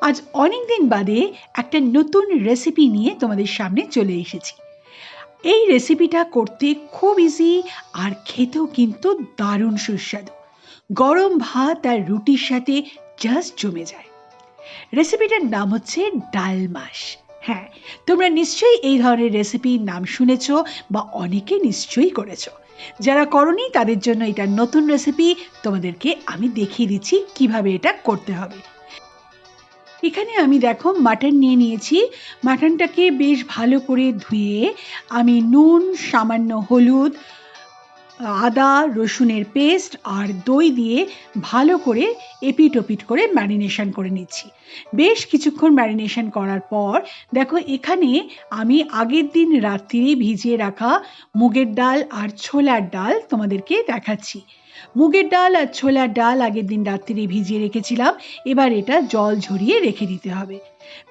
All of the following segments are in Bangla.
আজ অনেক দিন বাদে একটা নতুন রেসিপি নিয়ে তোমাদের সামনে চলে এসেছি। এই রেসিপিটা করতে খুব ইজি আর খেতেও কিন্তু দারুণ সুস্বাদু। গরম ভাত আর রুটির সাথে জাস্ট জমে যায়। রেসিপিটার নাম হচ্ছে ডাল মাশ। হ্যাঁ, তোমরা নিশ্চয়ই এই ধরনের রেসিপির নাম শুনেছো বা অনেকে নিশ্চয়ই করেছো। যারা করনি তাদের জন্য এটা নতুন রেসিপি, তোমাদেরকে আমি দেখিয়ে দিচ্ছি কিভাবে এটা করতে হবে। এখানে আমি দেখো মাটন নিয়ে নিয়েছি। মাটনটাকে বেশ ভালো করে ধুয়ে আমি নুন, সামান্য হলুদ, আদা রসুনের পেস্ট আর দই দিয়ে ভালো করে এপিট ওপিট করে ম্যারিনেশন করে নিচ্ছি। বেশ কিছুক্ষণ ম্যারিনেশন করার পর দেখো এখানে আমি আগের দিন রাত্রিরে ভিজিয়ে রাখা মুগের ডাল আর ছোলার ডাল তোমাদেরকে দেখাচ্ছি। মুগের ডাল আর ছোলার ডাল আগের দিন রাত্রিরে ভিজিয়ে রেখেছিলাম। এবার এটা জল ঝরিয়ে রেখে দিতে হবে।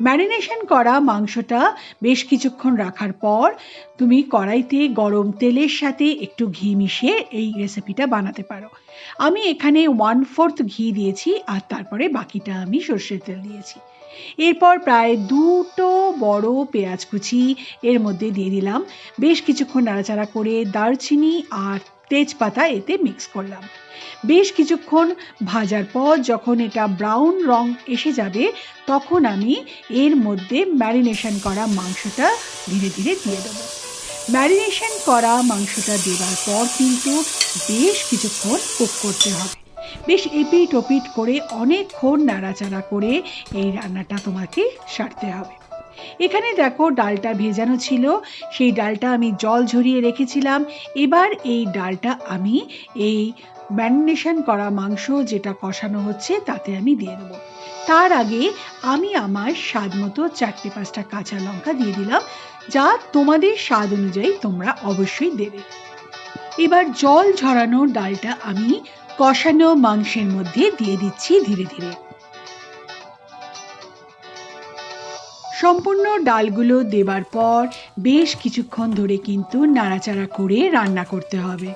ম্যারিনেশন করা মাংসটা বেশ কিছুক্ষণ রাখার পর তুমি কড়াইতে গরম তেলের সাথে একটু ঘি মিশিয়ে এই রেসিপিটা বানাতে পারো। আমি এখানে 1/4 ঘি দিয়েছি আর তারপরে বাকিটা আমি সর্ষের তেল দিয়েছি। এরপর প্রায় 2টো বড় পেঁয়াজ কুচি এর মধ্যে দিয়ে দিলাম। বেশ কিছুক্ষণ নাড়াচাড়া করে দারচিনি আর তেজপাতা এতে মিক্স করলাম। বেশ কিছুক্ষণ ভাজার পর যখন এটা ব্রাউন রং এসে যাবে তখন আমি এর মধ্যে ম্যারিনেশন করা মাংসটা ধীরে ধীরে দিয়ে দেবো। ম্যারিনেশন করা মাংসটা দেওয়ার পর কিন্তু বেশ কিছুক্ষণ কুক করতে হবে। বেশ এপিট ওপিট করে অনেকক্ষণ নাড়াচাড়া করে এই রান্নাটা তোমাকে সারতে হবে। এখানে দেখো ডালটা ভেজানো ছিল, সেই ডালটা আমি জল ঝরিয়ে রেখেছিলাম। এবার এই ডালটা আমি এই ম্যারিনেশন করা মাংস যেটা কষানো হচ্ছে তাতে আমি দিয়ে দেবো। তার আগে আমি আমার স্বাদ মতো 4-5টা কাঁচা লঙ্কা দিয়ে দিলাম, যা তোমাদের স্বাদ অনুযায়ী তোমরা অবশ্যই দেবে। এবার জল ঝরানো ডালটা আমি কষানো মাংসের মধ্যে দিয়ে দিচ্ছি ধীরে ধীরে। সম্পূর্ণ ডালগুলো দেবার পর বেশ কিছুক্ষণ ধরে কিন্তু নাড়াচাড়া করে রান্না করতে হবে।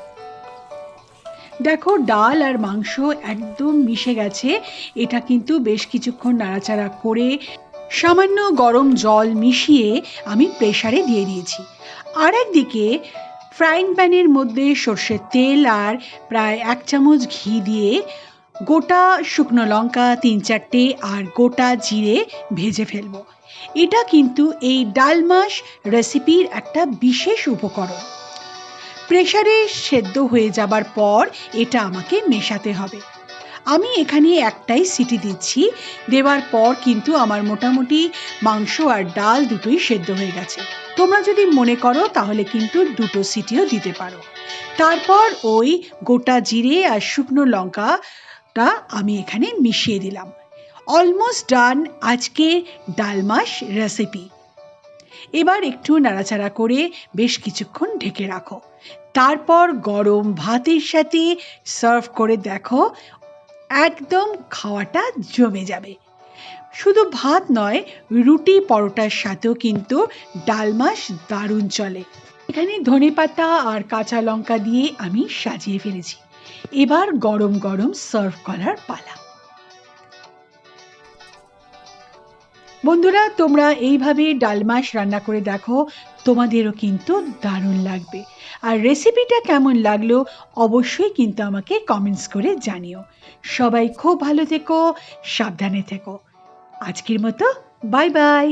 দেখো ডাল আর মাংস একদম মিশে গেছে। এটা কিন্তু বেশ কিছুক্ষণ নাড়াচাড়া করে সামান্য গরম জল মিশিয়ে আমি প্রেসারে দিয়ে দিয়েছি। আর একদিকে ফ্রাইং প্যানের মধ্যে সর্ষের তেল আর প্রায় 1 চামচ ঘি দিয়ে গোটা শুকনো লঙ্কা 3-4টে আর গোটা জিরে ভেজে ফেলবো। এটা কিন্তু এই ডাল মাশ রেসিপির একটা বিশেষ উপকরণ। প্রেসারে সেদ্ধ হয়ে যাবার পর এটা আমাকে মেশাতে হবে। আমি এখানে একটাই সিটি দিচ্ছি। দেওয়ার পর কিন্তু আমার মোটামুটি মাংস আর ডাল দুটোই সেদ্ধ হয়ে গেছে। তোমরা যদি মনে করো তাহলে কিন্তু 2টো সিটিও দিতে পারো। তারপর ওই গোটা জিরে আর শুকনো লঙ্কাটা আমি এখানে মিশিয়ে দিলাম। অলমোস্ট ডান আজকে ডাল মাশ রেসিপি। এবার একটু নাড়াচাড়া করে বেশ কিছুক্ষণ ঢেকে রাখো। তারপর গরম ভাতের সাথে সার্ভ করে দেখো, একদম খাওয়াটা জমে যাবে। শুধু ভাত নয়, রুটি পরোটার সাথেও কিন্তু ডাল মাশ দারুণ চলে। এখানে ধনেপাতা আর কাঁচা লঙ্কা দিয়ে আমি সাজিয়ে ফেলেছি। এবার গরম গরম সার্ভ করার পালা। বন্ধুরা, তোমরা এইভাবে ডাল মাশ রান্না করে দেখো, তোমাদেরও কিন্তু দারুণ লাগবে। আর রেসিপিটা কেমন লাগলো অবশ্যই কিন্তু আমাকে কমেন্টস করে জানিও। সবাই খুব ভালো থেকো, সাবধানে থেকো। আজকের মতো বাই বাই।